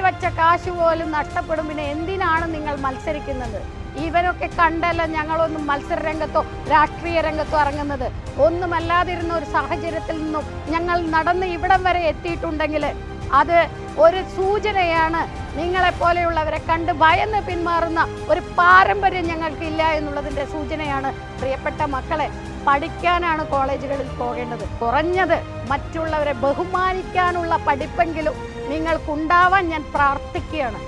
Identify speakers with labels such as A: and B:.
A: വെച്ച കാശ് പോലും നഷ്ടപ്പെടും. പിന്നെ എന്തിനാണ് നിങ്ങൾ മത്സരിക്കുന്നത്? ഇവരൊക്കെ കണ്ടല്ല ഞങ്ങളൊന്നും മത്സര രംഗത്തോ രാഷ്ട്രീയ രംഗത്തോ ഇറങ്ങുന്നത്. ഒന്നുമല്ലാതിരുന്ന ഒരു സാഹചര്യത്തിൽ നിന്നും ഞങ്ങൾ നടന്ന് ഇവിടം വരെ എത്തിയിട്ടുണ്ടെങ്കിൽ അത് ഒരു സൂചനയാണ്. നിങ്ങളെപ്പോലെയുള്ളവരെ കണ്ട് ഭയന്ന് പിന്മാറുന്ന ഒരു പാരമ്പര്യം ഞങ്ങൾക്കില്ല എന്നുള്ളതിൻ്റെ സൂചനയാണ്. പ്രിയപ്പെട്ട മക്കളെ, പഠിക്കാനാണ് കോളേജുകളിൽ പോകേണ്ടത്. കുറഞ്ഞത് മറ്റുള്ളവരെ ബഹുമാനിക്കാനുള്ള പഠിപ്പെങ്കിലും നിങ്ങൾക്കുണ്ടാവാൻ ഞാൻ പ്രാർത്ഥിക്കുകയാണ്.